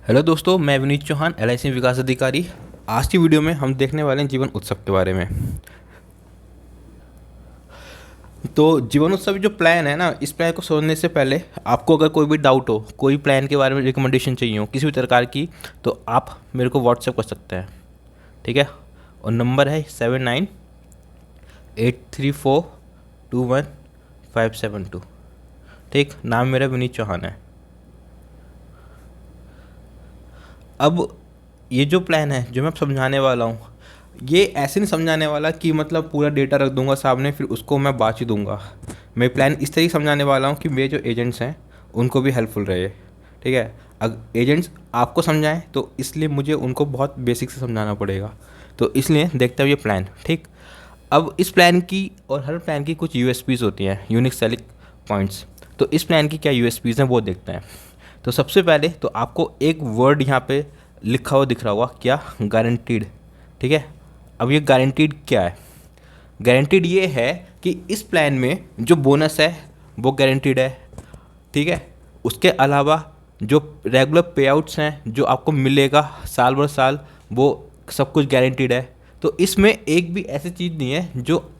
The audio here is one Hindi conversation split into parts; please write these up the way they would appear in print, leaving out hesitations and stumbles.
हेलो दोस्तों, मैं विनीत चौहान, एलआईसी विकास अधिकारी। आज की वीडियो में हम देखने वाले हैं जीवन उत्सव के बारे में। तो जीवन उत्सव जो प्लान है ना, इस प्लान को सोचने से पहले आपको अगर कोई भी डाउट हो, कोई प्लान के बारे में रिकमेंडेशन चाहिए हो किसी भी प्रकार की, तो आप मेरे को व्हाट्सएप कर सकते हैं। ठीक है। और नंबर है 7983421572। ठीक, नाम मेरा विनीत चौहान है। अब ये जो प्लान है जो मैं अब समझाने वाला हूँ, ये ऐसे नहीं समझाने वाला कि मतलब पूरा डेटा रख दूंगा सामने फिर उसको मैं बाँच ही दूंगा। मैं प्लान इस तरीके समझाने वाला हूँ कि मेरे जो एजेंट्स हैं उनको भी हेल्पफुल रहे। ठीक है। अगर एजेंट्स आपको समझाएं तो इसलिए मुझे उनको बहुत बेसिक से समझाना पड़ेगा। तो इसलिए देखते हैं ये प्लान। ठीक। अब इस प्लान की और हर प्लान की कुछ यूएसपीज़ होती हैं, यूनिक सेलिंग पॉइंट्स। तो इस प्लान की क्या यूएसपीज़ हैं वो देखते हैं। तो सबसे पहले तो आपको एक वर्ड यहाँ पे लिखा हुआ दिख रहा होगा, क्या? गारंटीड। ठीक है। अब ये गारंटीड क्या है? गारंटीड ये है कि इस प्लान में जो बोनस है वो गारंटीड है। ठीक है। उसके अलावा जो रेगुलर पे आउट्स हैं जो आपको मिलेगा साल भर साल, वो सब कुछ गारंटीड है। तो इसमें एक भी ऐसी चीज़ नहीं है जो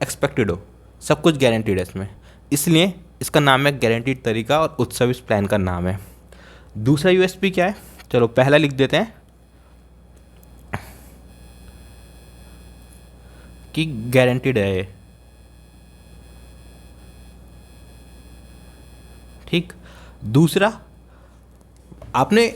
एक्सपेक्टेड हो, सब कुछ गारंटीड है इसमें। इसलिए इसका नाम है गारंटीड तरीका और उत्सव इस प्लान का नाम है। दूसरा यूएसपी क्या है? चलो पहला लिख देते हैं कि गारंटीड है ये। ठीक। दूसरा, आपने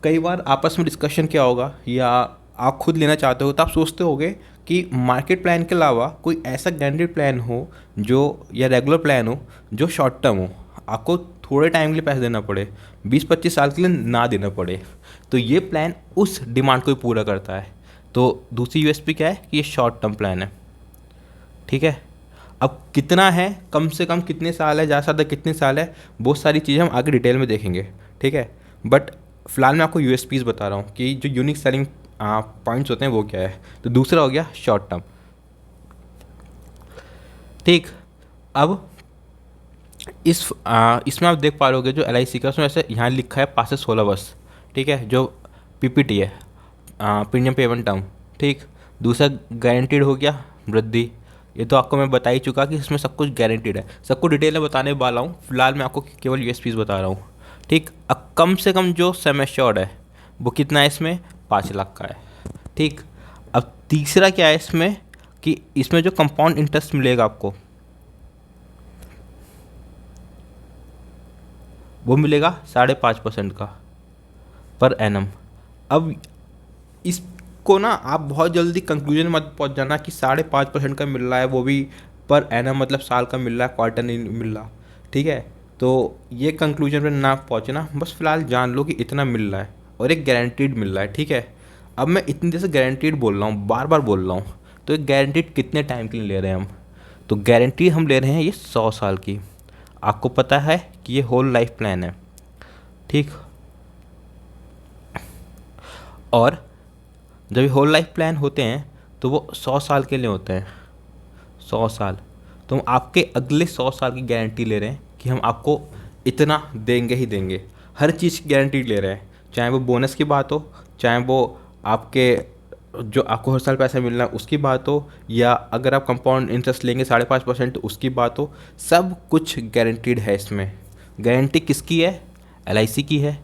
कई बार आपस में डिस्कशन किया होगा या आप खुद लेना चाहते हो तो आप सोचते होगे कि मार्केट प्लान के अलावा कोई ऐसा गारंटीड प्लान हो जो, या रेगुलर प्लान हो जो शॉर्ट टर्म हो, आपको थोड़े टाइम के लिए पैसे देना पड़े, 20-25 साल के लिए ना देना पड़े। तो ये प्लान उस डिमांड को भी पूरा करता है। तो दूसरी यूएसपी क्या है कि ये शॉर्ट टर्म प्लान है। ठीक है। अब कितना है, कम से कम कितने साल है, ज़्यादा से ज़्यादा कितने साल है, बहुत सारी चीज़ें हम आगे डिटेल में देखेंगे। ठीक है। बट फिलहाल मैं आपको यूएसपीज़ बता रहा हूँ कि जो यूनिक सेलिंग पॉइंट्स होते हैं वो क्या है। तो दूसरा हो गया शॉर्ट टर्म। ठीक। अब इसमें आप देख पा रहे होगे जो एलआईसी का, उसमें ऐसे यहाँ लिखा है पास से 16 वर्ष। ठीक है। जो पीपीटी है, प्रीमियम पेमेंट टर्म। ठीक। दूसरा गारंटीड हो गया वृद्धि। ये तो आपको मैं बता ही चुका कि इसमें सब कुछ गारंटीड है, सबको डिटेल में बताने वाला हूँ। फिलहाल मैं आपको केवल यूएसपीज बता रहा हूँ। ठीक। अब कम से कम जो सम एश्योर्ड है वो कितना है इसमें? 5 लाख का है। ठीक। अब तीसरा क्या है इसमें कि इसमें जो कंपाउंड इंटरेस्ट मिलेगा आपको, वो मिलेगा 5.5% का पर एनम। अब इसको ना आप बहुत जल्दी कंक्लूजन मत पहुंच जाना कि 5.5% का मिल रहा है, वो भी पर एनम, मतलब साल का मिल रहा है, क्वार्टर नहीं मिल रहा। ठीक है। तो ये कंक्लूजन पे ना पहुंचना, बस फिलहाल जान लो कि इतना मिल रहा है और एक गारंटीड मिल रहा है। ठीक है। अब मैं इतनी देर से गारंटीड बोल रहा हूँ, बार बार बोल रहा हूँ, तो एक गारंटीड कितने टाइम के लिए ले रहे हैं हम? तो गारंटी हम ले रहे हैं ये 100 साल की। आपको पता है कि ये होल लाइफ प्लान है। ठीक। और जब ये होल लाइफ प्लान होते हैं तो वो 100 साल के लिए होते हैं। 100 साल। तो हम आपके अगले 100 साल की गारंटी ले रहे हैं कि हम आपको इतना देंगे ही देंगे। हर चीज़ की गारंटी ले रहे हैं, चाहे वो बोनस की बात हो, चाहे वो आपके जो आपको हर साल पैसा मिलना है उसकी बात हो, या अगर आप कंपाउंड इंटरेस्ट लेंगे 5.5% तो उसकी बात हो। सब कुछ गारंटीड है इसमें। गारंटी किसकी है? एलआईसी की है।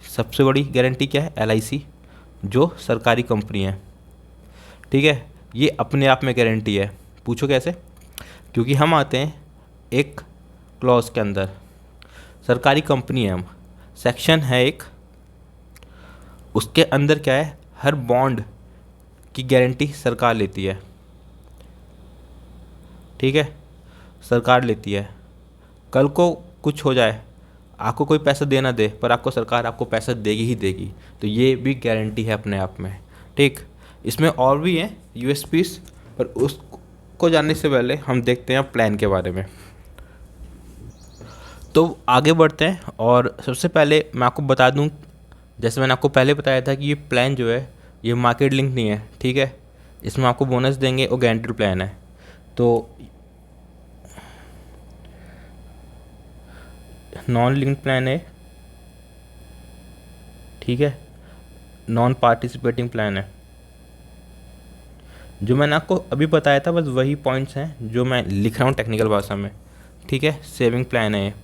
सबसे बड़ी गारंटी क्या है? एलआईसी जो सरकारी कंपनी है। ठीक है। ये अपने आप में गारंटी है। पूछो कैसे? क्योंकि हम आते हैं एक क्लॉज के अंदर, सरकारी कंपनी है हम, सेक्शन है एक, उसके अंदर क्या है, हर बॉन्ड की गारंटी सरकार लेती है। ठीक है। सरकार लेती है। कल को कुछ हो जाए, आपको कोई पैसा दे ना दे, पर आपको सरकार आपको पैसा देगी ही देगी। तो ये भी गारंटी है अपने आप में। ठीक। इसमें और भी हैं यूएसपीस, पर उसको जानने से पहले हम देखते हैं प्लान के बारे में। तो आगे बढ़ते हैं और सबसे पहले मैं आपको बता दूं, जैसे मैंने आपको पहले बताया था कि ये प्लान जो है ये मार्केट लिंक नहीं है। ठीक है। इसमें आपको बोनस देंगे और गारंटीड प्लान है। तो नॉन लिंक्ड प्लान है, ठीक है, नॉन पार्टिसिपेटिंग प्लान है। जो मैंने आपको अभी बताया था बस वही पॉइंट्स हैं जो मैं लिख रहा हूँ टेक्निकल भाषा में। ठीक है, सेविंग प्लान है ये।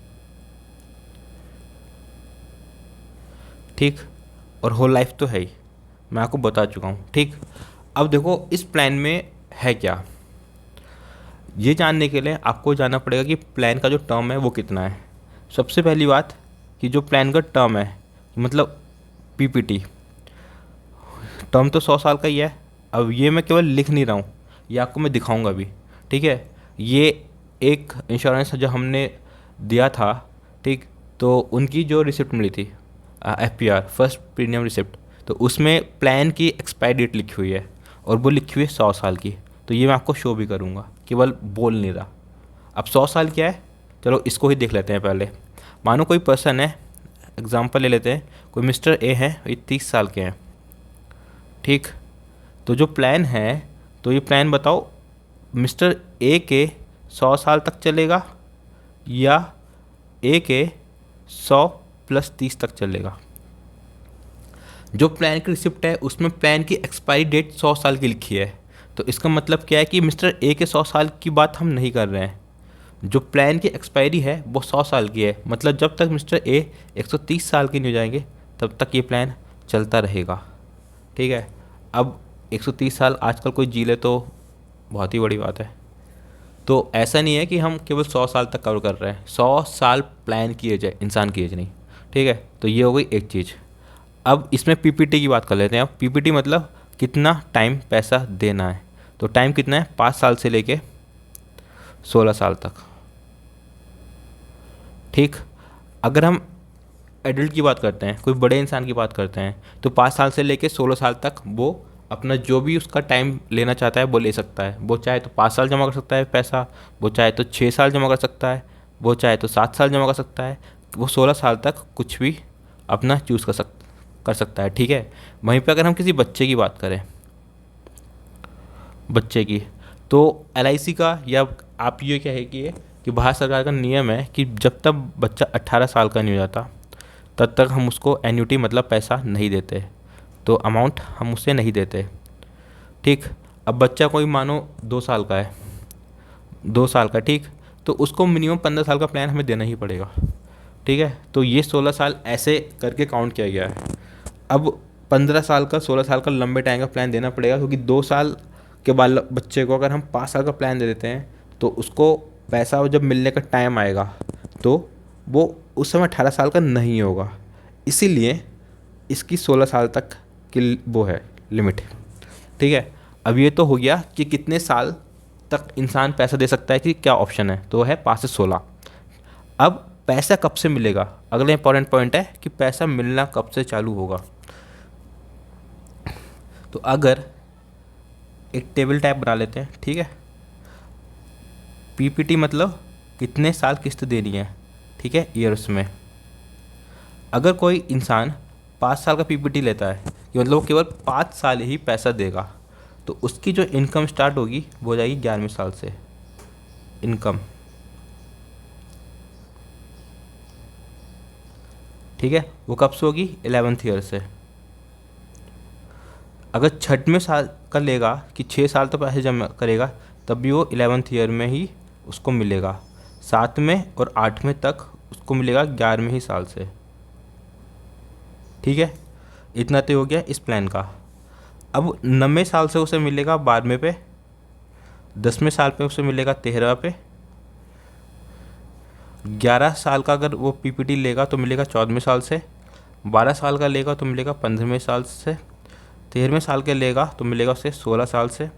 ठीक, और होल लाइफ तो है ही, मैं आपको बता चुका हूँ। ठीक, अब देखो इस प्लान में है क्या, ये जानने के लिए आपको जानना पड़ेगा कि प्लान का जो टर्म है वो कितना है। सबसे पहली बात कि जो प्लान का टर्म है, मतलब पीपीटी, टर्म तो 100 साल का ही है। अब ये मैं केवल लिख नहीं रहा हूँ, ये आपको मैं दिखाऊंगा भी। ठीक है, ये एक इंश्योरेंस जो हमने दिया था, ठीक, तो उनकी जो रिसिप्ट मिली थी, FPR, फर्स्ट प्रीमियम रिसिप्ट, तो उसमें प्लान की एक्सपायरी डेट लिखी हुई है और वो लिखी हुई है 100 साल की। तो ये मैं आपको शो भी करूँगा, केवल बोल नहीं रहा। अब 100 साल क्या है, चलो इसको ही देख लेते हैं पहले। मानो कोई पर्सन है, एग्जांपल ले लेते हैं, कोई मिस्टर ए है, ये 30 साल के हैं। ठीक, तो जो प्लान है, तो ये प्लान बताओ मिस्टर ए के 100 साल तक चलेगा या ए के 100 + 30 तक चलेगा। जो प्लान की रिसिप्ट है उसमें प्लान की एक्सपायरी डेट 100 साल की लिखी है, तो इसका मतलब क्या है कि मिस्टर ए के 100 साल की बात हम नहीं कर रहे हैं। जो प्लान की एक्सपायरी है वो 100 साल की है, मतलब जब तक मिस्टर ए 130 साल के नहीं हो जाएंगे तब तक ये प्लान चलता रहेगा। ठीक है, अब 130 साल आजकल कोई जी ले तो बहुत ही बड़ी बात है। तो ऐसा नहीं है कि हम केवल 100 साल तक कवर कर रहे हैं, 100 साल प्लान की एज है, इंसान की एज नहीं। ठीक है, तो ये हो गई एक चीज़। अब इसमें पीपीटी की बात कर लेते हैं। अब पीपीटी मतलब कितना टाइम पैसा देना है, तो टाइम कितना है, 5 साल से लेके 16 साल तक। ठीक, अगर हम एडल्ट की बात करते हैं, कोई बड़े इंसान की बात करते हैं, तो 5 साल से लेके 16 साल तक वो अपना जो भी उसका टाइम लेना चाहता है वो ले सकता है। वो चाहे तो 5 साल जमा कर सकता है पैसा, वो चाहे तो 6 साल जमा कर सकता है, वो चाहे तो 7 साल जमा कर सकता है, वो 16 साल तक कुछ भी अपना चूज़ कर सकता है। ठीक है, वहीं पे अगर हम किसी बच्चे की बात करें, बच्चे की, तो LIC का, या आप ये कहिए कि भारत सरकार का नियम है कि जब तक बच्चा 18 साल का नहीं हो जाता तब तक हम उसको एन्युटी मतलब पैसा नहीं देते, तो अमाउंट हम उससे नहीं देते। ठीक, अब बच्चा कोई मानो 2 साल का है, 2 साल का, ठीक, तो उसको मिनिमम 15 साल का प्लान हमें देना ही पड़ेगा। ठीक है, तो ये 16 साल ऐसे करके काउंट किया गया है। अब 15 साल का, 16 साल का लंबे टाइम का प्लान देना पड़ेगा, क्योंकि 2 साल के बाद बच्चे को अगर हम 5 साल का प्लान दे देते हैं तो उसको पैसा जब मिलने का टाइम आएगा तो वो उस समय 18 साल का नहीं होगा। इसीलिए इसकी 16 साल तक की वो है लिमिट। ठीक है, अब ये तो हो गया कि कितने साल तक इंसान पैसा दे सकता है, कि क्या ऑप्शन है, तो है 5 से 16। अब पैसा कब से मिलेगा, अगला इंपॉर्टेंट पॉइंट है कि पैसा मिलना कब से चालू होगा। तो अगर एक टेबल टाइप बना लेते हैं, ठीक है, पीपीटी मतलब कितने साल किस्त देनी है, ठीक है, ईयर्स में। अगर कोई इंसान 5 साल का पीपीटी लेता है, कि मतलब वो केवल 5 साल ही पैसा देगा, तो उसकी जो इनकम स्टार्ट होगी वो हो जाएगी 11वें साल से। इनकम, ठीक है, वो कब से होगी, 11th ईयर से। अगर 6वें साल का लेगा कि 6 साल तो पैसे जमा करेगा, तब भी वो 11th ईयर में ही उसको मिलेगा। 7वें और 8वें तक उसको मिलेगा 11वें ही साल से। ठीक है, इतना तो हो गया इस प्लान का। अब 9वें साल से उसे मिलेगा 12वें पे, 10वें साल पे उसे मिलेगा 13वें पे, 11 साल का अगर वो पीपीटी लेगा तो मिलेगा 14वें साल से, 12 साल का लेगा तो मिलेगा 15वें साल से, 13वें साल के लेगा तो मिलेगा उसे 16 साल से,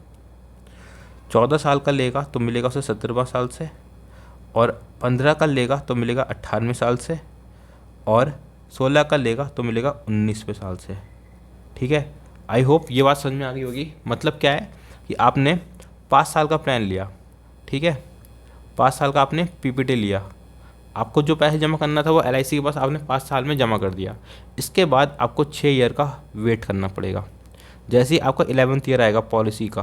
14 साल का लेगा तो मिलेगा उसे 17वां साल से, और 15 का लेगा तो मिलेगा 18वें साल से, और 16 का लेगा तो मिलेगा 19वें साल से। ठीक है, आई होप ये बात समझ में आ गई होगी। मतलब क्या है कि आपने 5 साल का प्लान लिया, ठीक है, 5 साल का आपने पीपीटी लिया, आपको जो पैसे जमा करना था वो LIC के पास आपने 5 साल में जमा कर दिया। इसके बाद आपको 6 ईयर का वेट करना पड़ेगा। जैसे ही आपका 11th ईयर आएगा, पॉलिसी का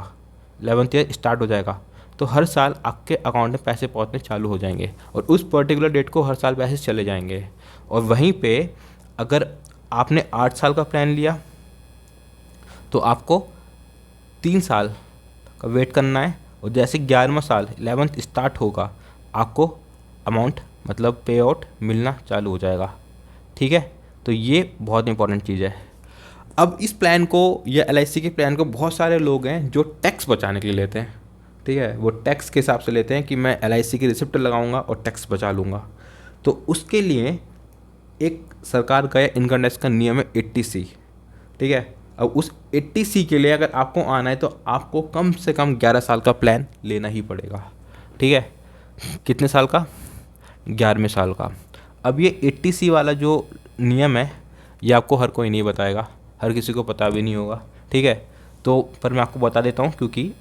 11th ईयर स्टार्ट हो जाएगा, तो हर साल आपके अकाउंट में पैसे पहुंचने चालू हो जाएंगे और उस पर्टिकुलर डेट को हर साल पैसे चले जाएंगे। और वहीं पे अगर आपने 8 साल का प्लान लिया तो आपको 3 साल का वेट करना है, और जैसे 11वां साल 11th स्टार्ट होगा आपको अमाउंट मतलब पे आउट मिलना चालू हो जाएगा। ठीक है, तो ये बहुत इंपॉर्टेंट चीज़ है। अब इस प्लान को या LIC के प्लान को बहुत सारे लोग हैं जो टैक्स बचाने के लिए लेते हैं। ठीक है, वो टैक्स के हिसाब से लेते हैं कि मैं LIC की रिसिप्ट लगाऊंगा और टैक्स बचा लूँगा। तो उसके लिए एक सरकार का या इनकम टैक्स का नियम है 80C। ठीक है, अब उस 80C के लिए अगर आपको आना है तो आपको कम से कम 11 साल का प्लान लेना ही पड़ेगा। ठीक है, कितने साल का? 11वें साल का। अब ये 80C वाला जो नियम है ये आपको हर कोई नहीं बताएगा, हर किसी को पता भी नहीं होगा। ठीक है, तो पर मैं आपको बता देता हूँ, क्योंकि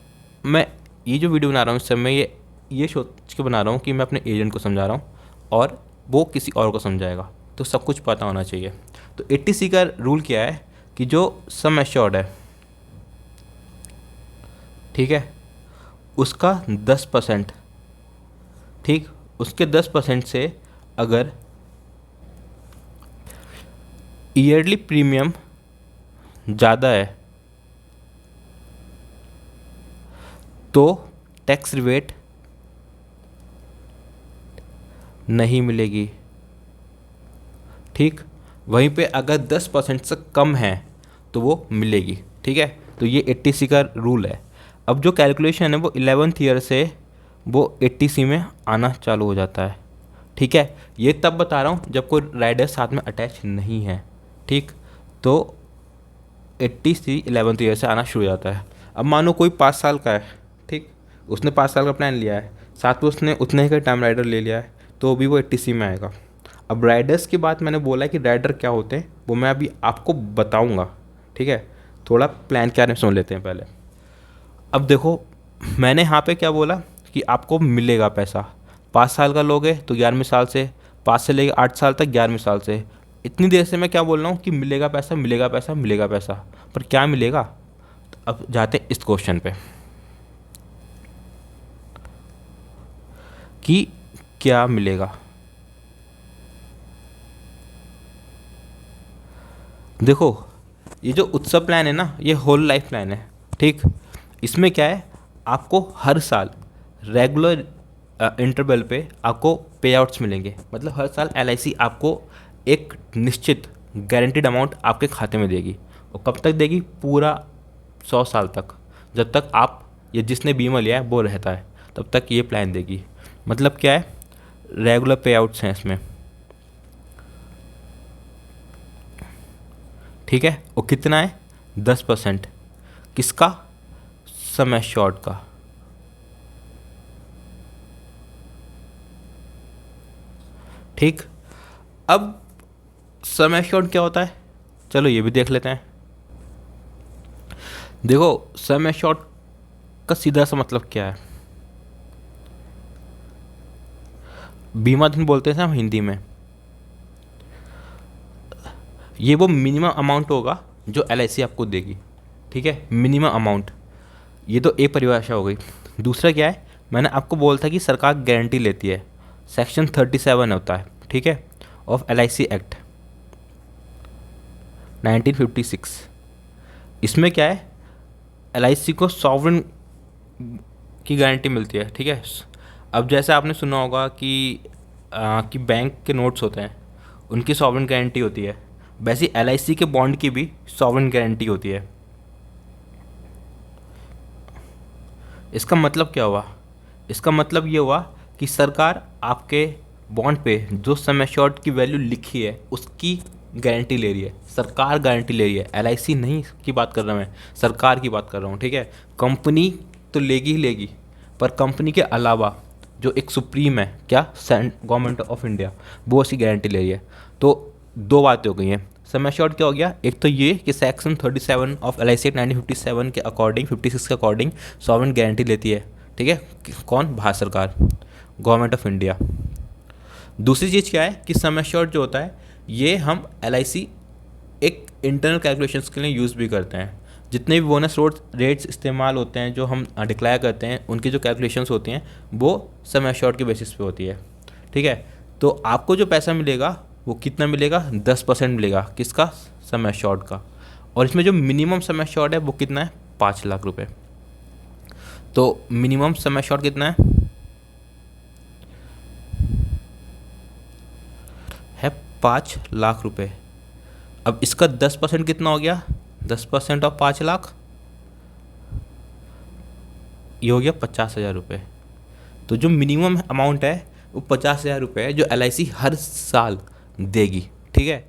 मैं ये जो वीडियो बना रहा हूँ इस समय ये सोच के बना रहा हूँ कि मैं अपने एजेंट को समझा रहा हूँ और वो किसी और को समझाएगा, तो सब कुछ पता होना चाहिए। तो 80C का रूल क्या है कि जो सम एश्योर्ड है, ठीक है, उसका 10%, ठीक, उसके 10% से अगर ईयरली प्रीमियम ज़्यादा है तो टैक्स रिबेट नहीं मिलेगी। ठीक, वहीं पे अगर 10% से कम है तो वो मिलेगी। ठीक है, तो ये 80C का रूल है। अब जो कैलकुलेशन है वो 11th ईयर से वो 80C में आना चालू हो जाता है। ठीक है, ये तब बता रहा हूँ जब कोई राइडर साथ में अटैच नहीं है। ठीक, तो 80C 11th ईयर से आना शुरू हो जाता है। अब मानो कोई 5 साल का है, ठीक, उसने 5 साल का प्लान लिया है, साथ में उसने उतने ही का टाइम राइडर ले लिया है, तो भी वो 80C में आएगा। अब राइडर्स की बात मैंने बोला है कि राइडर क्या होते हैं वो मैं अभी आपको बताऊंगा। ठीक है, थोड़ा प्लान क्या सुन लेते हैं पहले। अब देखो, मैंने यहाँ पे क्या बोला कि आपको मिलेगा पैसा। 5 साल का लोगे तो 11वें साल से, 5 से लेकर 8 साल तक 11वें साल से। इतनी देर से मैं क्या बोल रहा हूँ कि मिलेगा पैसा, मिलेगा पैसा, मिलेगा पैसा, पर क्या मिलेगा? तो अब जाते हैं इस क्वेश्चन पे कि क्या मिलेगा। देखो, ये जो उत्सव प्लान है ना, ये होल लाइफ प्लान है। ठीक, इसमें क्या है, आपको हर साल रेगुलर इंटरवल पे आपको पे आउट्स मिलेंगे। मतलब हर साल LIC आपको एक निश्चित गारंटीड अमाउंट आपके खाते में देगी। और कब तक देगी? पूरा 100 साल तक, जब तक आप या जिसने बीमा लिया है वो रहता है तब तक ये प्लान देगी। मतलब क्या है, रेगुलर पे आउट्स हैं इसमें। ठीक है, और कितना है? 10%। किसका? सम एश्योर्ड का। ठीक, अब सम एश्योर्ड क्या होता है, चलो ये भी देख लेते हैं। देखो, सम एश्योर्ड का सीधा सा मतलब क्या है, बीमा धन बोलते हैं हम हिंदी में। ये वो मिनिमम अमाउंट होगा जो LIC आपको देगी। ठीक है, मिनिमम अमाउंट, ये तो एक परिभाषा हो गई। दूसरा क्या है, मैंने आपको बोला था कि सरकार गारंटी लेती है, सेक्शन 37 होता है, ठीक है, ऑफ LIC एक्ट 1956। इसमें क्या है, LIC को सॉवरेन की गारंटी मिलती है। ठीक है, अब जैसे आपने सुना होगा कि बैंक के नोट्स होते हैं, उनकी सॉवरेन गारंटी होती है, वैसे LIC के बॉन्ड की भी सॉवरेन गारंटी होती है। इसका मतलब क्या हुआ? इसका मतलब ये हुआ कि सरकार आपके बॉन्ड पे जो सम एश्योर्ड की वैल्यू लिखी है उसकी गारंटी ले रही है। सरकार गारंटी ले रही है, LIC नहीं की बात कर रहा हूँ मैं, सरकार की बात कर रहा हूँ। ठीक है, कंपनी तो लेगी ही लेगी, पर कंपनी के अलावा जो एक सुप्रीम है, क्या, गवर्नमेंट ऑफ इंडिया, वो उसकी गारंटी ले रही है। तो दो बातें हो गई हैं। सम एश्योर्ड क्या हो गया, एक तो ये कि सेक्शन 37 ऑफ LIC एक्ट 1957 के अकॉर्डिंग, 56 के अकॉर्डिंग सॉवरेन गारंटी लेती है। ठीक है, कौन? भारत सरकार, गवर्नमेंट ऑफ इंडिया। दूसरी चीज़ क्या है कि सम एश्योर्ड जो होता है ये हम LIC एक इंटरनल कैलकुलेशंस के लिए यूज़ भी करते हैं। जितने भी बोनस रेट्स इस्तेमाल होते हैं जो हम डिक्लेयर करते हैं, उनकी जो कैलकुलेशंस होती हैं वो सम एश्योर्ड के बेसिस पे होती है। ठीक है, तो आपको जो पैसा मिलेगा वो कितना मिलेगा, 10% मिलेगा। किसका, सम एश्योर्ड का। और इसमें जो मिनिमम सम एश्योर्ड है वो कितना है, 5 लाख रुपए। तो मिनिमम सम एश्योर्ड कितना है 5 लाख रुपए। अब इसका 10% कितना हो गया, 10% ऑफ 5 लाख, ये हो गया 50,000 रुपये। तो जो मिनिमम अमाउंट है वो 50,000 रुपये है जो LIC हर साल देगी। ठीक है,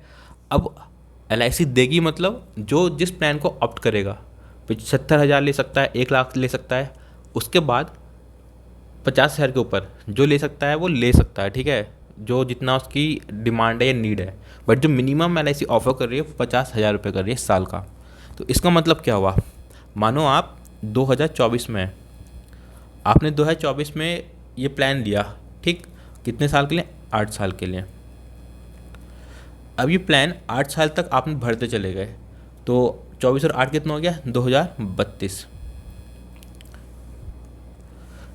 अब LIC देगी मतलब जो जिस प्लान को ऑप्ट करेगा 75,000 ले सकता है, 1 लाख ले सकता है, उसके बाद 50,000 के ऊपर जो ले सकता है वो ले सकता है। ठीक है, जो जितना उसकी डिमांड है या नीड है। बट जो मिनिमम LIC ऑफर कर रही है वो 50,000 रुपये कर रही है साल का। तो इसका मतलब क्या हुआ, मानो आप 2024 में, आपने 2024 में ये प्लान लिया, ठीक, कितने साल के लिए, 8 साल के लिए। अब ये प्लान 8 साल तक आपने भरते चले गए, तो 24 और 8 कितना हो गया, 2032।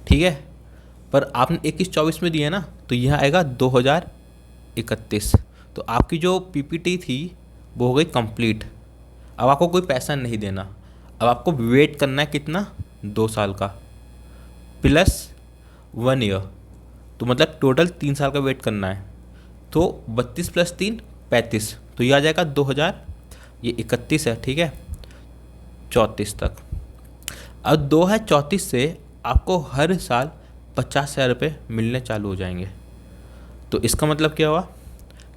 ठीक है, पर आपने 21-24 में दिया ना, तो यह आएगा 2031। तो आपकी जो PPT थी वो हो गई कंप्लीट। अब आपको कोई पैसा नहीं देना, अब आपको वेट करना है कितना, 2 साल का प्लस 1 ईयर, तो मतलब टोटल 3 साल का वेट करना है। तो 32 + 3 35, तो ये आ जाएगा 2000, ये 31 है, ठीक है, 34 तक। अब 2034 से आपको हर साल 50,000 रुपये मिलने चालू हो जाएंगे। तो इसका मतलब क्या हुआ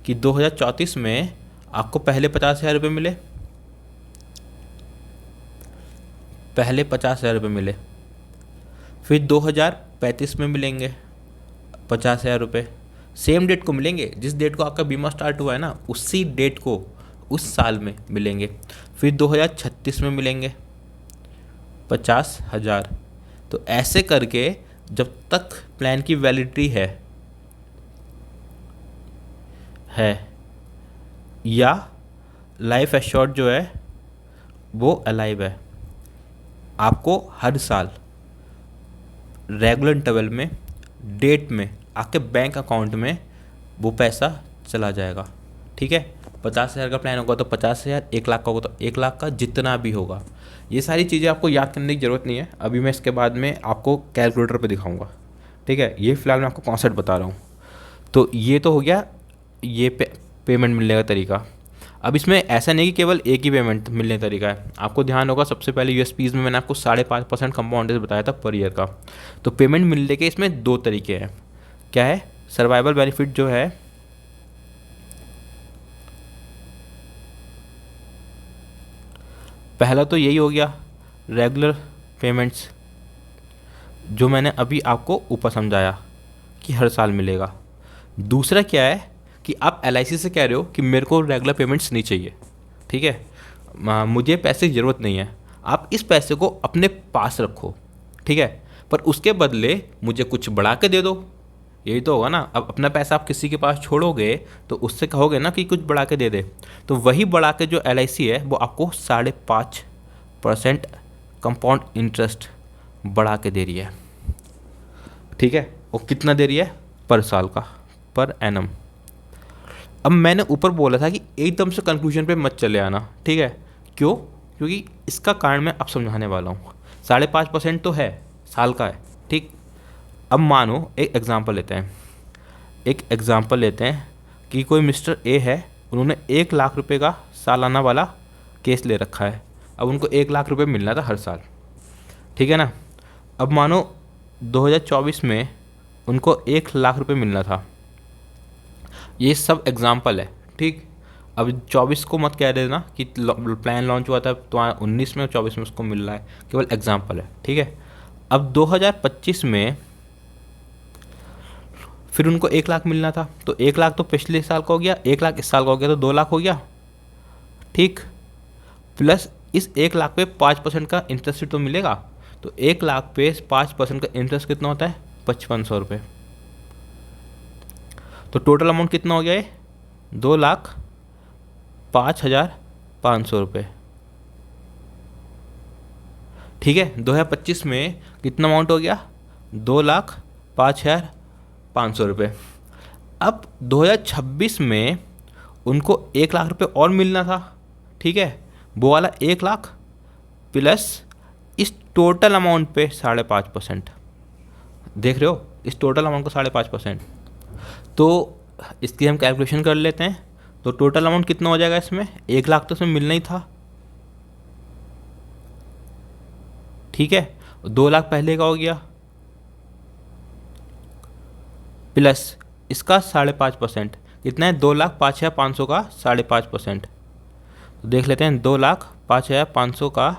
कि 2034 में आपको पहले 50,000 रुपये मिले, पहले 50,000 रुपये मिले, फिर 2035 में मिलेंगे 50,000 रुपये, सेम डेट को मिलेंगे, जिस डेट को आपका बीमा स्टार्ट हुआ है ना उसी डेट को उस साल में मिलेंगे। फिर 2036 में मिलेंगे 50,000। तो ऐसे करके जब तक प्लान की वैलिडिटी है या लाइफ एश्योर्ड जो है वो अलाइव है, आपको हर साल रेगुलर इंटरवल में डेट में आपके बैंक अकाउंट में वो पैसा चला जाएगा। ठीक है, 50,000 का प्लान होगा तो 50,000, 1 लाख का होगा तो 1 लाख का, जितना भी होगा। ये सारी चीज़ें आपको याद करने की ज़रूरत नहीं है, अभी मैं इसके बाद में आपको कैलकुलेटर पे दिखाऊंगा। ठीक है, ये फिलहाल मैं आपको कॉन्सेप्ट बता रहा हूँ। तो ये तो हो गया ये पेमेंट मिलने का तरीका। अब इसमें ऐसा नहीं कि केवल एक ही पेमेंट मिलने का तरीका है, आपको ध्यान होगा सबसे पहले USPs में मैंने आपको 5.5% कंपाउंड इंटरेस्ट बताया था पर ईयर का। तो पेमेंट मिलने के इसमें 2 तरीके हैं। क्या है, सर्वाइवल बेनिफिट जो है पहला तो यही हो गया रेगुलर पेमेंट्स जो मैंने अभी आपको ऊपर समझाया कि हर साल मिलेगा। दूसरा क्या है कि आप LIC से कह रहे हो कि मेरे को रेगुलर पेमेंट्स नहीं चाहिए, ठीक है, मुझे पैसे की ज़रूरत नहीं है, आप इस पैसे को अपने पास रखो, ठीक है, पर उसके बदले मुझे कुछ बढ़ा के दे दो। यही तो होगा ना। अब अपना पैसा आप किसी के पास छोड़ोगे तो उससे कहोगे ना कि कुछ बढ़ा के दे दे, तो वही बढ़ा के जो LIC है वो आपको 5.5% कंपाउंड इंटरेस्ट बढ़ा के दे रही है। ठीक है, वो कितना दे रही है, पर साल का, पर एनम। अब मैंने ऊपर बोला था कि एकदम से कंक्लूजन पे मत चले आना, ठीक है, क्यों, क्योंकि इसका कारण मैं अब समझाने वाला हूँ। 5.5% तो है, साल का है, ठीक। अब मानो एक एग्ज़ाम्पल लेते हैं कि कोई मिस्टर ए है, उन्होंने 1 लाख रुपए का सालाना वाला केस ले रखा है। अब उनको 1 लाख रुपए मिलना था हर साल, ठीक है ना। अब मानो 2024 में उनको 1 लाख रुपए मिलना था। ये सब एग्जाम्पल है, ठीक। अब 24 को मत कह देना कि प्लान लॉन्च हुआ था तो 19 में और 24 में उसको मिल रहा है, केवल एग्जाम्पल है, ठीक है। अब 2025 में फिर उनको 1 लाख मिलना था, तो 1 लाख तो पिछले साल का हो गया, 1 लाख इस साल का हो गया, तो 2 लाख हो गया, ठीक। प्लस इस 1 लाख पे 5% का इंटरेस्ट तो मिलेगा, तो 1 लाख पे 5% का इंटरेस्ट कितना होता है, 5500 रुपये। तो टोटल अमाउंट कितना हो गया ये, 2,05,500 रुपये, ठीक है। 2025 में कितना अमाउंट हो गया, 2,05,500 रुपये। अब 2026 में उनको 1 लाख रुपए और मिलना था, ठीक है। वो वाला 1 लाख प्लस इस टोटल अमाउंट पे 5.5%, देख रहे हो, इस टोटल अमाउंट को 5.5%। तो इसकी हम कैलकुलेशन कर लेते हैं। तो टोटल अमाउंट कितना हो जाएगा इसमें, 1 लाख तो इसमें मिलना ही था, ठीक है। 2 लाख पहले का हो गया प्लस इसका 5.5%, कितना है, 2,05,500 का 5.5%। तो देख लेते हैं, 2,05,500 का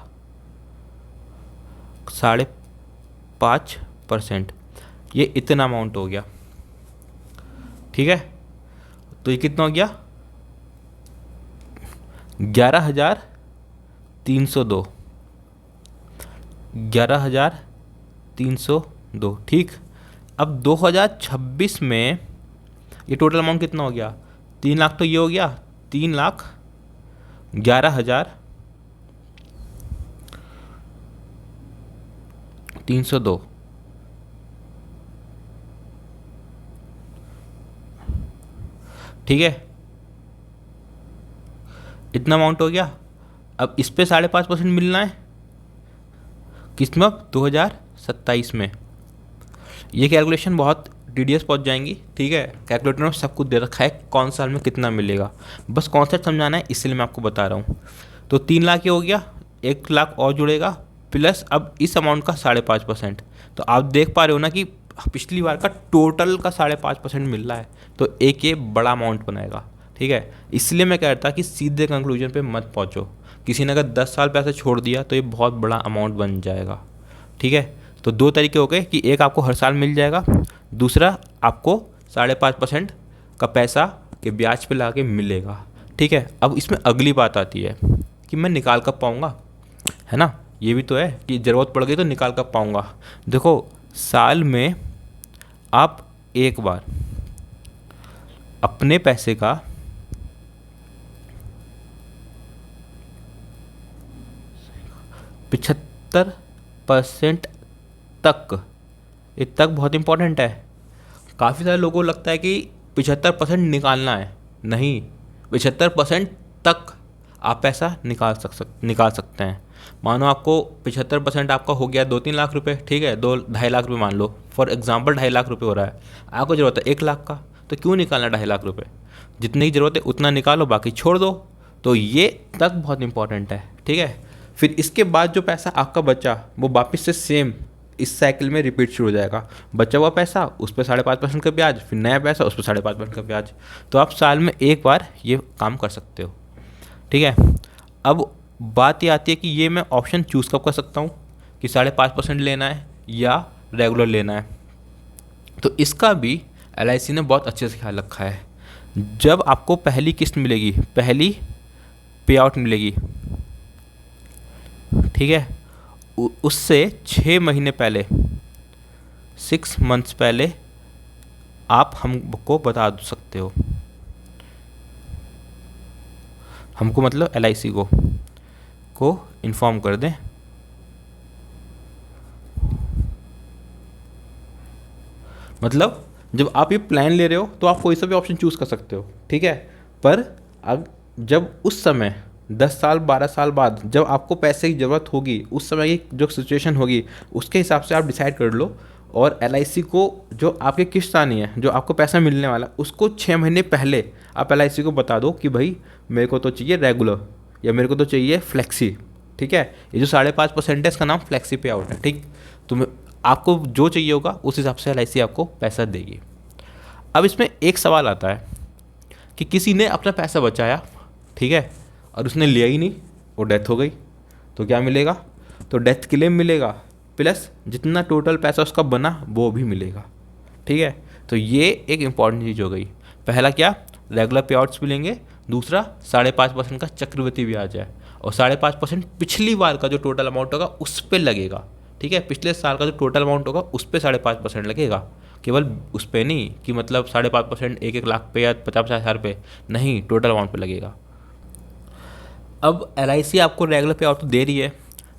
5.5%, ये इतना अमाउंट हो गया, ठीक है। तो ये कितना हो गया, 11,302, 11,302, ठीक। अब 2026 में ये टोटल अमाउंट कितना हो गया, 3 लाख तो ये हो गया, 3,11,302, ठीक है, इतना अमाउंट हो गया। अब इस पे 5.5% मिलना है, किस में, 2027 में। ये कैलकुलेशन बहुत टीडियस पहुंच जाएंगी, ठीक है। कैलकुलेटर में सब कुछ दे रखा है, कौन साल में कितना मिलेगा, बस कॉन्सेप्ट समझाना है, इसलिए मैं आपको बता रहा हूँ। तो 3 लाख ये हो गया, 1 लाख और जुड़ेगा प्लस अब इस अमाउंट का 5.5%। तो आप देख पा रहे हो ना कि पिछली बार का टोटल का 5.5% मिल रहा है, तो एक ये बड़ा अमाउंट बनाएगा, ठीक है। इसलिए मैं कह रहा था कि सीधे कंक्लूजन पे मत पहुंचो। किसी ने अगर 10 साल पैसे छोड़ दिया तो ये बहुत बड़ा अमाउंट बन जाएगा, ठीक है। तो 2 तरीके हो गए कि एक आपको हर साल मिल जाएगा, दूसरा आपको 5.5% का पैसा के ब्याज पे ला के मिलेगा, ठीक है। अब इसमें अगली बात आती है कि मैं निकाल कब पाऊँगा, है ना। ये भी तो है कि ज़रूरत पड़ गई तो निकाल कब पाऊँगा। देखो, साल में आप एक बार अपने पैसे का 75% तक, ये तक बहुत इंपॉर्टेंट है। काफ़ी सारे लोगों को लगता है कि 75% निकालना है, नहीं, 75% तक आप पैसा निकाल सकते हैं। मानो आपको 75% आपका हो गया 2-3 लाख रुपए, ठीक है, 2-2.5 लाख रुपए मान लो, फॉर एग्जांपल 2.5 लाख रुपए हो रहा है, आपको ज़रूरत है 1 लाख का, तो क्यों निकालना 2.5 लाख रुपए, जितनी की ज़रूरत है उतना निकालो, बाकी छोड़ दो। तो ये तक बहुत इंपॉर्टेंट है, ठीक है। फिर इसके बाद जो पैसा आपका बचा वो वापस से सेम इस साइकिल में रिपीट शुरू हो जाएगा। बचा हुआ पैसा उस पर 5.5% का ब्याज, फिर नया पैसा उस पर 5.5% का ब्याज। तो आप साल में एक बार ये काम कर सकते हो, ठीक है। अब बात ये आती है कि ये मैं ऑप्शन चूज़ कब कर सकता हूँ कि 5.5% लेना है या रेगुलर लेना है। तो इसका भी LIC ने बहुत अच्छे से ख्याल रखा है। जब आपको पहली किस्त मिलेगी, पहली पे आउट मिलेगी, ठीक है, उससे 6 महीने पहले, 6 मंथ्स पहले आप हमको बता सकते हो, हमको मतलब LIC को इन्फॉर्म कर दें। मतलब जब आप ये प्लान ले रहे हो तो आप कोई सा भी ऑप्शन चूज़ कर सकते हो, ठीक है। पर अब जब उस समय 10 साल 12 साल बाद जब आपको पैसे की ज़रूरत होगी, उस समय की जो सिचुएशन होगी उसके हिसाब से आप डिसाइड कर लो। और LIC को जो आपकी किस्त आनी है, जो आपको पैसा मिलने वाला, उसको 6 महीने पहले आप LIC को बता दो कि भाई मेरे को तो चाहिए रेगुलर या मेरे को तो चाहिए फ्लेक्सी, ठीक है। ये जो 5.5% है इसका नाम फ्लेक्सी पे आउट है, ठीक। तो आपको जो चाहिए होगा उस हिसाब से LIC आपको पैसा देगी। अब इसमें एक सवाल आता है कि किसी ने अपना पैसा बचाया, ठीक है, और उसने लिया ही नहीं, वो डेथ हो गई, तो क्या मिलेगा, तो डेथ क्लेम मिलेगा प्लस जितना टोटल पैसा उसका बना वो भी मिलेगा, ठीक है। तो ये एक इम्पॉर्टेंट चीज़ हो गई। पहला क्या, रेगुलर पे आउट्स मिलेंगे, दूसरा 5.5% का चक्रवृद्धि ब्याज है, और 5.5% पिछली बार का जो टोटल अमाउंट होगा उस पर लगेगा, ठीक है। पिछले साल का जो टोटल अमाउंट होगा उस पर 5.5% लगेगा, केवल उस पर नहीं कि मतलब 5.5% 1-1 लाख पे या 50-50 हज़ार पे, नहीं, टोटल अमाउंट पे लगेगा। अब LIC आपको रेगुलर पे आउट तो दे रही है,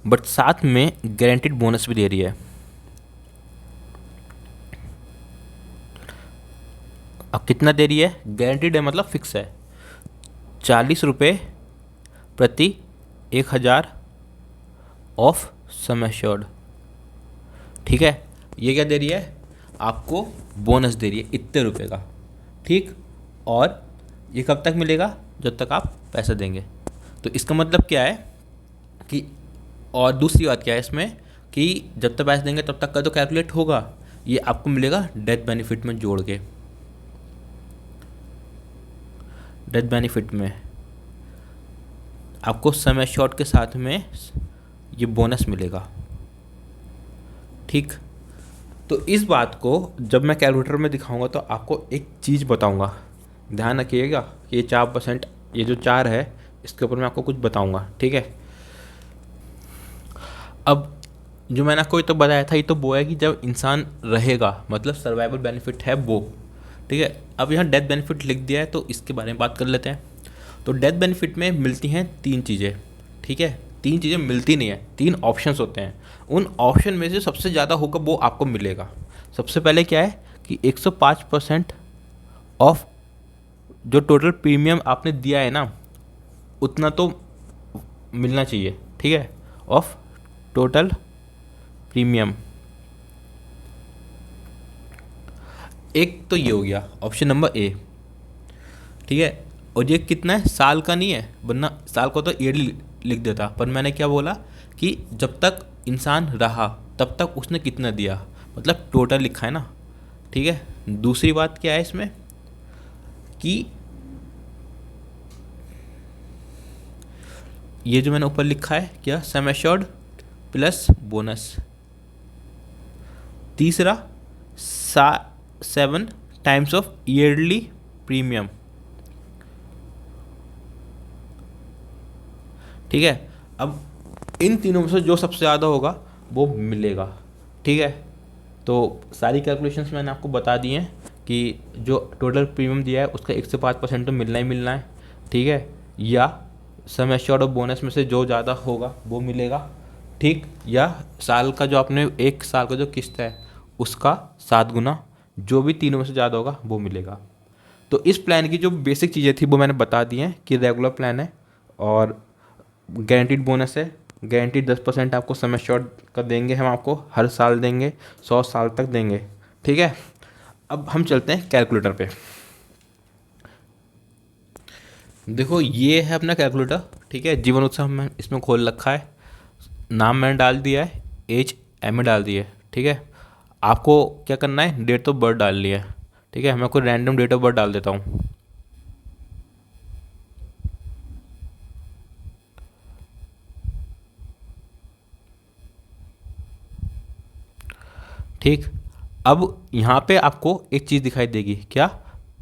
बट साथ में गारंटीड बोनस भी दे रही है। अब कितना दे रही है, गारंटीड है मतलब फिक्स है, ₹40 प्रति 1000 ऑफ सम एश्योर्ड। ठीक है, ये क्या दे रही है आपको, बोनस दे रही है इतने रुपए का। ठीक, और ये कब तक मिलेगा, जब तक आप पैसा देंगे। तो इसका मतलब क्या है कि, और दूसरी बात क्या है इसमें कि जब तक पैसे देंगे तब तक का तो कैलकुलेट होगा, ये आपको मिलेगा डेथ बेनिफिट में जोड़ के। डेथ बेनिफिट में आपको सम एश्योर्ड के साथ में ये बोनस मिलेगा। ठीक, तो इस बात को जब मैं कैलकुलेटर में दिखाऊंगा तो आपको एक चीज़ बताऊंगा, ध्यान रखिएगा कि ये 4%, ये जो 4 है इसके ऊपर मैं आपको कुछ बताऊंगा। ठीक है, अब जो मैंने आपको ये तो बताया था, ये तो वो है कि जब इंसान रहेगा, मतलब सर्वाइवल बेनिफिट है वो। ठीक है, अब यहाँ डेथ बेनिफिट लिख दिया है तो इसके बारे में बात कर लेते हैं। तो डेथ बेनिफिट में मिलती हैं 3 चीज़ें। ठीक है, 3 चीज़ें मिलती नहीं है, 3 ऑप्शंस होते हैं। उन ऑप्शन में से सबसे ज़्यादा होगा वो आपको मिलेगा। सबसे पहले क्या है कि 105% ऑफ जो टोटल प्रीमियम आपने दिया है ना, उतना तो मिलना चाहिए। ठीक है, ऑफ टोटल प्रीमियम। एक तो ये हो गया ऑप्शन नंबर ए। ठीक है, और ये कितना है, साल का नहीं है, वरना साल को तो ईयरली लिख देता, पर मैंने क्या बोला कि जब तक इंसान रहा तब तक उसने कितना दिया, मतलब टोटल लिखा है ना। ठीक है, दूसरी बात क्या है इसमें कि ये जो मैंने ऊपर लिखा है क्या, सम एश्योर्ड प्लस बोनस। तीसरा 7 टाइम्स ऑफ ईयरली प्रीमियम। ठीक है, अब इन तीनों में से जो सबसे ज़्यादा होगा वो मिलेगा। ठीक है, तो सारी कैलकुलेशंस मैंने आपको बता दी हैं कि जो टोटल प्रीमियम दिया है उसका 105% तो मिलना ही मिलना है। ठीक है, या सम एश्योर्ड और बोनस में से जो ज़्यादा होगा वो मिलेगा। ठीक, या साल का जो आपने 1 साल का जो किस्त है उसका 7 गुना, जो भी तीनों में से ज़्यादा होगा वो मिलेगा। तो इस प्लान की जो बेसिक चीज़ें थी वो मैंने बता दी हैं कि रेगुलर प्लान है और गारंटीड बोनस है। गारंटीड 10% आपको सम एश्योर्ड का देंगे, हम आपको हर साल देंगे, 100 साल तक देंगे। ठीक है, अब हम चलते हैं कैलकुलेटर पे। देखो ये है अपना कैलकुलेटर। ठीक है, जीवन उत्सव में इसमें खोल रखा है, नाम मैंने डाल दिया है, एज एम डाल दी है। ठीक है, आपको क्या करना है, डेट ऑफ बर्थ डालनी है। ठीक है, मैं कोई रैंडम डेट ऑफ बर्थ डाल देता हूँ। ठीक, अब यहाँ पे आपको एक चीज़ दिखाई देगी, क्या,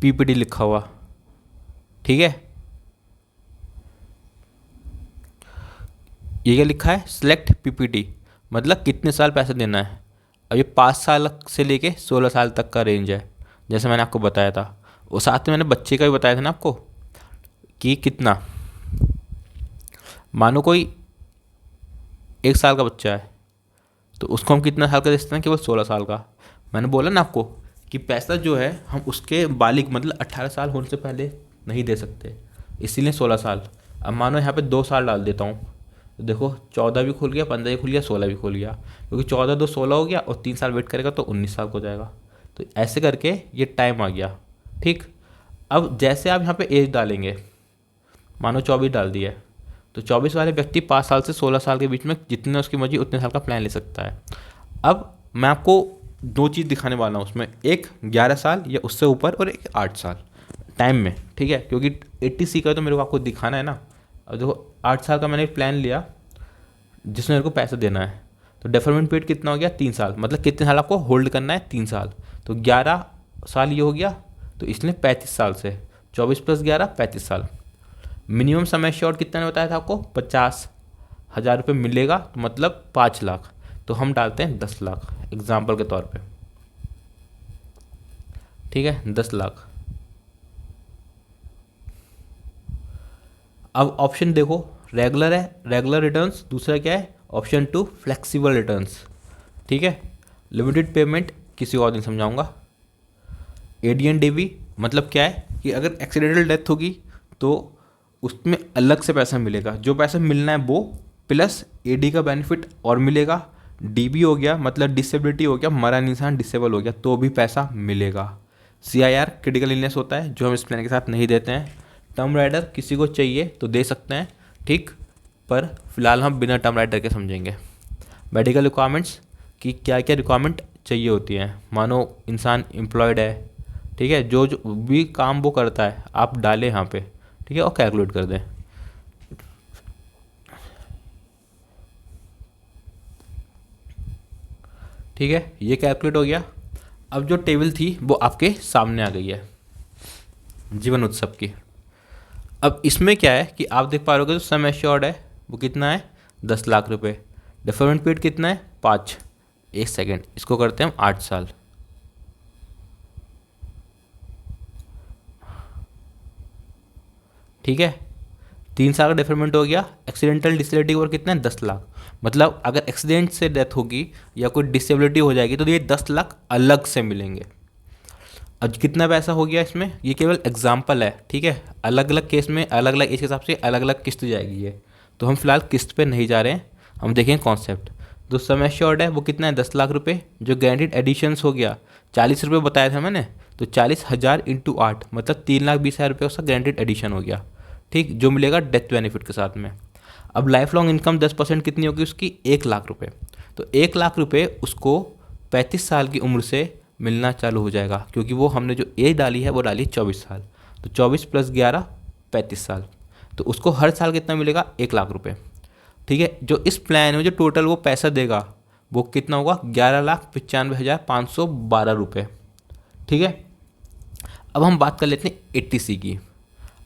पीपीटी लिखा हुआ। ठीक है, ये क्या लिखा है, सिलेक्ट पीपीटी, मतलब कितने साल पैसा देना है। अब ये 5 साल से लेके 16 साल तक का रेंज है, जैसे मैंने आपको बताया था। और साथ में मैंने बच्चे का भी बताया था ना आपको कि कितना, मानो कोई 1 साल का बच्चा है तो उसको हम कितना साल का दे सकते हैं, केवल 16 साल का। मैंने बोला ना आपको कि पैसा जो है हम उसके बालिग मतलब 18 साल होने से पहले नहीं दे सकते, इसीलिए 16 साल। अब मानो यहाँ पे 2 साल डाल देता हूँ, तो देखो 14 भी खुल गया, 15 भी खुल गया, 16 भी खुल गया, क्योंकि 14 2 16 हो गया और 3 साल वेट करेगा तो 19 साल हो जाएगा। तो ऐसे करके ये टाइम आ गया। ठीक, अब जैसे आप यहाँ पे एज डालेंगे, मानो 24 डाल दिया, तो 24 वाले व्यक्ति 5 साल से 16 साल के बीच में जितने उसकी मर्जी उतने साल का प्लान ले सकता है। अब मैं आपको 2 चीज़ दिखाने वाला हूँ उसमें, एक 11 साल या उससे ऊपर और एक 8 साल टाइम में। ठीक है, क्योंकि 80C का तो मेरे को आपको दिखाना है ना। अब देखो 8 साल का मैंने प्लान लिया जिसमें मेरे को पैसा देना है, तो डेफरमेंट पीरियड कितना हो गया, 3 साल, मतलब कितने साल आपको होल्ड करना है, 3 साल। तो 11 साल ये हो गया, तो इसलिए 35 साल से 24 + 11 35 साल। मिनिमम सम एश्योर्ड कितना ने बताया था आपको, 50,000 रुपये मिलेगा, तो मतलब 5 लाख। तो हम डालते हैं 10 लाख एग्जाम्पल के तौर पे। ठीक है, 10 लाख। अब ऑप्शन देखो, रेगुलर है, रेगुलर रिटर्न्स। दूसरा क्या है, ऑप्शन 2 फ्लेक्सिबल रिटर्न्स। ठीक है, लिमिटेड पेमेंट किसी और दिन समझाऊंगा। AD&DV मतलब क्या है कि अगर एक्सीडेंटल डेथ होगी तो उसमें अलग से पैसा मिलेगा, जो पैसा मिलना है वो, प्लस एडी का बेनिफिट और मिलेगा। डीबी हो गया मतलब डिसेबिलिटी हो गया, मरा इंसान डिसेबल हो गया तो भी पैसा मिलेगा। सीआईआर क्रिटिकल इलनेस होता है जो हम इस प्लान के साथ नहीं देते हैं। टर्म राइडर किसी को चाहिए तो दे सकते हैं, ठीक, पर फिलहाल हम बिना टर्म राइडर के समझेंगे। मेडिकल रिक्वायरमेंट्स कि क्या क्या रिक्वायरमेंट चाहिए होती हैं। मानो इंसान एम्प्लॉयड है, ठीक है, जो जो भी काम वो करता है आप डालें यहाँ पे, ठीक है, और कैलकुलेट कर दें। ठीक है, ये कैलकुलेट हो गया। अब जो टेबल थी वो आपके सामने आ गई है जीवन उत्सव की। अब इसमें क्या है कि आप देख पा रहे हो, जो सम एश्योर्ड है वो कितना है, 10 लाख रुपए। डिफरेंट पीरियड कितना है, 5। एक सेकेंड, इसको करते हैं हम 8 साल। ठीक है, 3 साल का डिफरेंट हो गया। एक्सीडेंटल डिसेबिलिटी और कितना है, 10 लाख। मतलब अगर एक्सीडेंट से डेथ होगी या कोई डिसेबिलिटी हो जाएगी तो ये 10 लाख अलग से मिलेंगे। अब कितना पैसा हो गया इसमें, ये केवल एग्जाम्पल है, ठीक है, अलग अलग केस में अलग अलग एज के हिसाब से अलग अलग किस्त जाएगी ये, तो हम फिलहाल किस्त पे नहीं जा रहे हैं, हम देखें कॉन्सेप्ट। जो सम एश्योर्ड है वो कितना है, 10 लाख रुपए। जो गारंटीड एडिशंस हो गया, 40 रुपये बताया था मैंने, तो 40,000 इंटू 8 मतलब 3,20,000 रुपये उसका गारंटीड एडिशन हो गया, ठीक, जो मिलेगा डेथ बेनिफिट के साथ में। अब लाइफ लॉन्ग इनकम 10% कितनी होगी उसकी, 1 लाख रुपये। तो 1 लाख रुपये उसको 35 साल की उम्र से मिलना चालू हो जाएगा, क्योंकि वो हमने जो एज डाली है वो डाली 24 साल, तो 24 + 11 35 साल। तो उसको हर साल कितना मिलेगा, 1 लाख रुपये। ठीक है, जो इस प्लान में जो टोटल वो पैसा देगा वो कितना होगा, 11,95,512 रुपये। ठीक है, अब हम बात कर लेते हैं 80C की।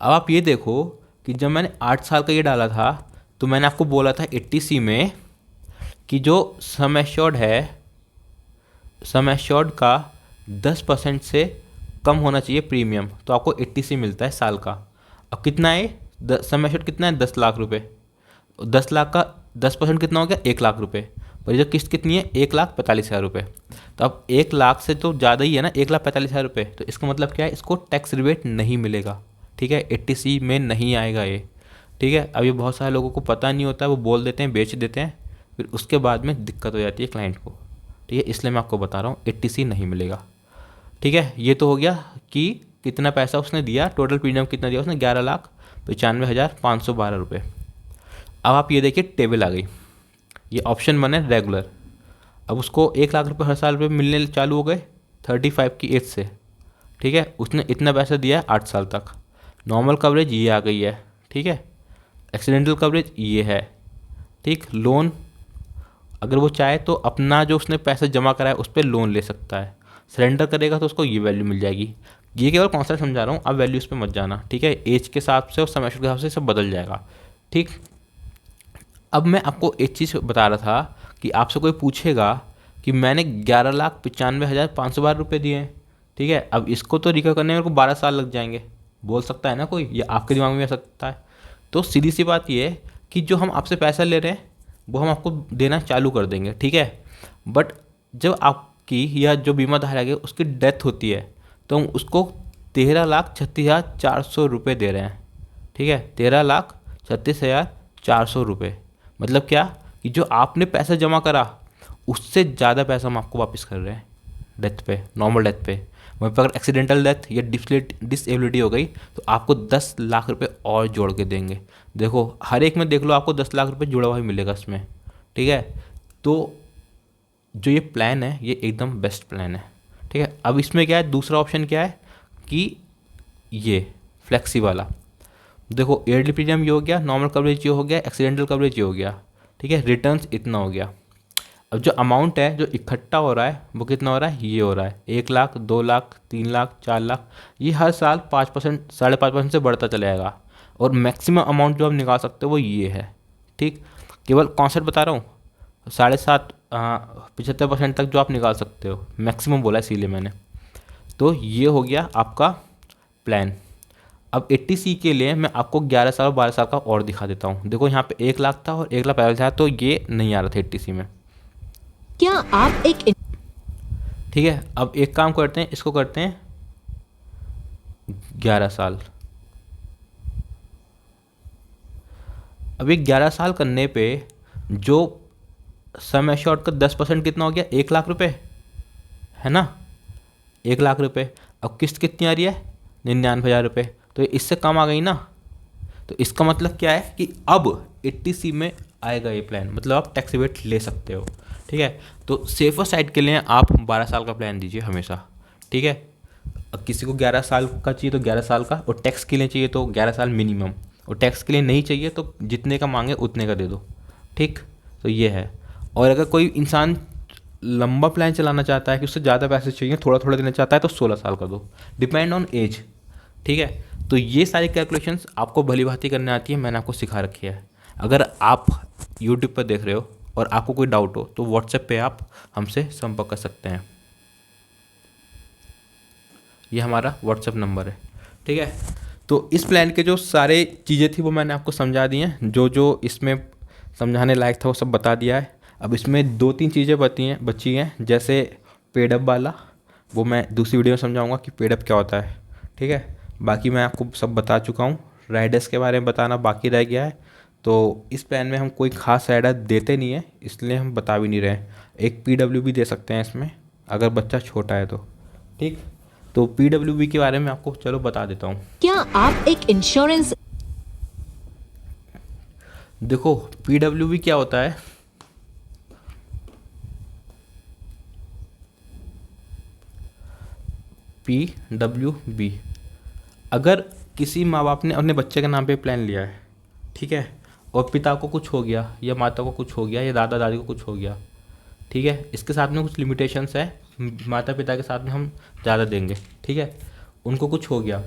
अब आप ये देखो कि जब मैंने 8 साल का ये डाला था तो मैंने आपको बोला था 80C में कि जो सम एश्योर्ड है, सम एश्योर्ड का 10% से कम होना चाहिए प्रीमियम, तो आपको 80C मिलता है साल का। अब कितना है, सम एश्योर्ड कितना है, 10 लाख रुपये। 10 लाख का 10% कितना हो गया, 1 लाख रुपये। पर जो किस्त कितनी है, 1,45,000 रुपये। तो अब 1 लाख से तो ज़्यादा ही है ना, 1,45,000 रुपये, तो इसका मतलब क्या है, इसको टैक्स रिबेट नहीं मिलेगा। ठीक है, 80C में नहीं आएगा ये। ठीक है, अब ये बहुत सारे लोगों को पता नहीं होता है, वो बोल देते हैं, बेच देते हैं, फिर उसके बाद में दिक्कत हो जाती है क्लाइंट को। ठीक है, इसलिए मैं आपको बता रहा हूँ 80C नहीं मिलेगा। ठीक है, ये तो हो गया कि कितना पैसा उसने दिया, टोटल प्रीमियम कितना दिया उसने, 11,95,512 रुपये। अब आप ये देखिए टेबल आ गई, ये ऑप्शन 1 है रेगुलर। अब उसको 1 लाख रुपये हर साल पे मिलने चालू हो गए 35 की एज से। ठीक है, उसने इतना पैसा दिया है 8 साल तक। नॉर्मल कवरेज ये आ गई है, ठीक है, एक्सीडेंटल कवरेज ये है, ठीक। लोन अगर वो चाहे तो अपना जो उसने पैसा जमा करा है उस पर लोन ले सकता है, सरेंडर करेगा तो उसको ये वैल्यू मिल जाएगी। ये केवल कॉन्सेप्ट समझा रहा हूँ, अब वैल्यूज़ पे मत जाना, ठीक है, एज के हिसाब से और समय के हिसाब से सब बदल जाएगा, ठीक। अब मैं आपको एक चीज़ बता रहा था कि आपसे कोई पूछेगा कि मैंने 11,95,512 रुपये दिए हैं, ठीक है, अब इसको तो रिकवर करने में मेरे को 12 साल लग जाएंगे, बोल सकता है ना कोई, ये आपके दिमाग में आ सकता है। तो सीधी सी बात ये है कि जो हम आपसे पैसा ले रहे हैं वो हम आपको देना चालू कर देंगे, ठीक है, बट जब आपकी या जो बीमा धारक है उसकी डेथ होती है तो हम उसको 13,36,400 रुपये दे रहे हैं, ठीक है, 13,36,400 रुपये। मतलब क्या कि जो आपने पैसा जमा करा उससे ज़्यादा पैसा हम आपको वापस कर रहे हैं डेथ पे, नॉर्मल डेथ पे। वहीं पर अगर एक्सीडेंटल डेथ या डिसेबिलिटी हो गई तो आपको 10 लाख रुपये और जोड़ के देंगे। देखो हर एक में देख लो, आपको 10 लाख रुपये जुड़ा हुआ ही मिलेगा इसमें, ठीक है। तो जो ये प्लान है ये एकदम बेस्ट प्लान है, ठीक है। अब इसमें क्या है, दूसरा ऑप्शन क्या है कि ये फ्लेक्सी वाला। देखो ईयरली प्रीमियम ये हो गया, नॉर्मल कवरेज ये हो गया, एक्सीडेंटल कवरेज ये हो गया, ठीक है, रिटर्न्स इतना हो गया। अब जो अमाउंट है जो इकट्ठा हो रहा है वो कितना हो रहा है, ये हो रहा है 1 लाख, 2 लाख, 3 लाख, 4 लाख। ये हर साल 5%, 5.5% से बढ़ता चला जाएगा, और मैक्सिमम अमाउंट जो आप निकाल सकते हो वो ये है, ठीक। केवल कॉन्सेप्ट बता रहा हूँ, 7.5 75% तक जो आप निकाल सकते हो, मैक्सिमम बोला है इसीलिए मैंने। तो ये हो गया आपका प्लान। अब 80C के लिए मैं आपको 11 साल और 12 साल का और दिखा देता हूँ। देखो यहाँ पे 1 लाख था और 1,45,000 था, तो ये नहीं आ रहा था 80C में। क्या आप एक ठीक है, अब एक काम करते हैं, इसको करते हैं 11 साल। अभी 11 साल करने पे जो सम एश्योर्ड का 10% कितना हो गया, 1 लाख रुपए, है ना, 1 लाख रुपए। अब किस्त कितनी आ रही है, 99,000 रुपये, तो ये इससे कम आ गई ना। तो इसका मतलब क्या है कि अब 80C में आएगा ये प्लान, मतलब आप टैक्स रिबेट ले सकते हो। ठीक है, तो सेफर साइड के लिए आप 12 साल का प्लान दीजिए हमेशा। ठीक है, अब किसी को 11 साल का चाहिए तो 11 साल का, और टैक्स के लिए चाहिए तो 11 साल मिनिमम, और टैक्स के लिए नहीं चाहिए तो जितने का मांगे उतने का दे दो। ठीक, तो ये है। और अगर कोई इंसान लंबा प्लान चलाना चाहता है कि उससे ज़्यादा पैसे चाहिए, थोड़ा थोड़ा देना चाहता है, तो 16 साल का दो, डिपेंड ऑन एज। ठीक है, तो ये सारी कैलकुलेशंस आपको भली भांति करने आती है, मैंने आपको सिखा रखी है। अगर आप यूट्यूब पर देख रहे हो और आपको कोई डाउट हो तो व्हाट्सएप पे आप हमसे संपर्क कर सकते हैं। ये हमारा व्हाट्सएप नंबर है। ठीक है, तो इस प्लान के जो सारे चीज़ें थी वो मैंने आपको समझा दी हैं, जो जो इसमें समझाने लायक था वो सब बता दिया है। अब इसमें 2-3 चीज़ें बची हैं, जैसे पेडअप वाला, वो मैं दूसरी वीडियो में समझाऊंगा कि पेडअप क्या होता है। ठीक है, बाकी मैं आपको सब बता चुका हूँ। राइडर्स के बारे में बताना बाकी रह गया है, तो इस प्लान में हम कोई खास राइडर देते नहीं है, इसलिए हम बता भी नहीं रहे हैं। एक PW भी दे सकते हैं इसमें, अगर बच्चा छोटा है तो। ठीक, तो PWB के बारे में आपको चलो बता देता हूँ। क्या आप एक इंश्योरेंस देखो PWB क्या होता है, PWB, अगर किसी माँ बाप ने अपने बच्चे के नाम पे प्लान लिया है, ठीक है, और पिता को कुछ हो गया या माता को कुछ हो गया या दादा दादी को कुछ हो गया, ठीक है, इसके साथ में कुछ लिमिटेशंस है, माता पिता के साथ में हम ज़्यादा देंगे। ठीक है, उनको कुछ हो गया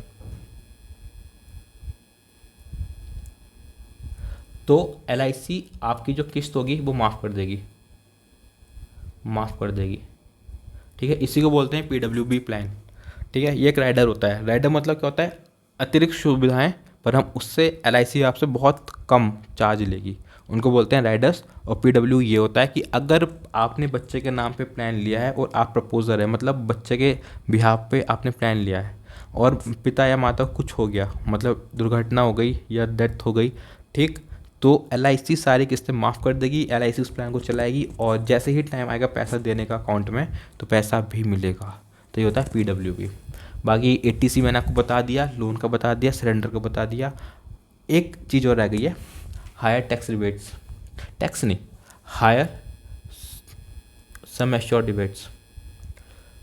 तो LIC आपकी जो किस्त होगी वो माफ़ कर देगी, ठीक है, इसी को बोलते हैं PWB प्लान। ठीक है, ये एक राइडर होता है। राइडर मतलब क्या होता है, अतिरिक्त सुविधाएं, पर हम उससे LIC आपसे बहुत कम चार्ज लेगी, उनको बोलते हैं राइडर्स। और PW ये होता है कि अगर आपने बच्चे के नाम पे प्लान लिया है और आप प्रपोजर है, मतलब बच्चे के बिहाफ पे आपने प्लान लिया है और पिता या माता को कुछ हो गया, मतलब दुर्घटना हो गई या डेथ हो गई, ठीक, तो LIC सारी किस्तें माफ़ कर देगी, LIC उस प्लान को चलाएगी, और जैसे ही टाइम आएगा पैसा देने का अकाउंट में तो पैसा भी मिलेगा। तो ये होता है PWB। बाकी 80C मैंने आपको बता दिया, लोन का बता दिया, सरेंडर का बता दिया। एक चीज़ और रह गई है, हायर टैक्स रिबेट्स, टैक्स नहीं, हायर सम एश्योर्ड रिबेट्स,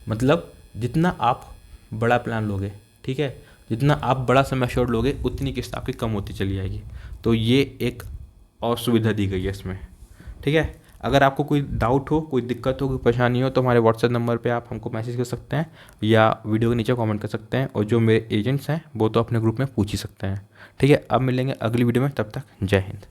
मतलब जितना आप बड़ा प्लान लोगे, ठीक है, जितना आप बड़ा सम एश्योर्ड लोगे उतनी किस्त आपकी कम होती चली जाएगी। तो ये एक और सुविधा दी गई है इसमें। ठीक है, अगर आपको कोई डाउट हो, कोई दिक्कत हो, कोई परेशानी हो तो हमारे व्हाट्सएप नंबर पे आप हमको मैसेज कर सकते हैं या वीडियो के नीचे कमेंट कर सकते हैं, और जो मेरे एजेंट्स हैं वो तो अपने ग्रुप में पूछ ही सकते हैं। ठीक है, अब मिलेंगे अगली वीडियो में, तब तक जय हिंद।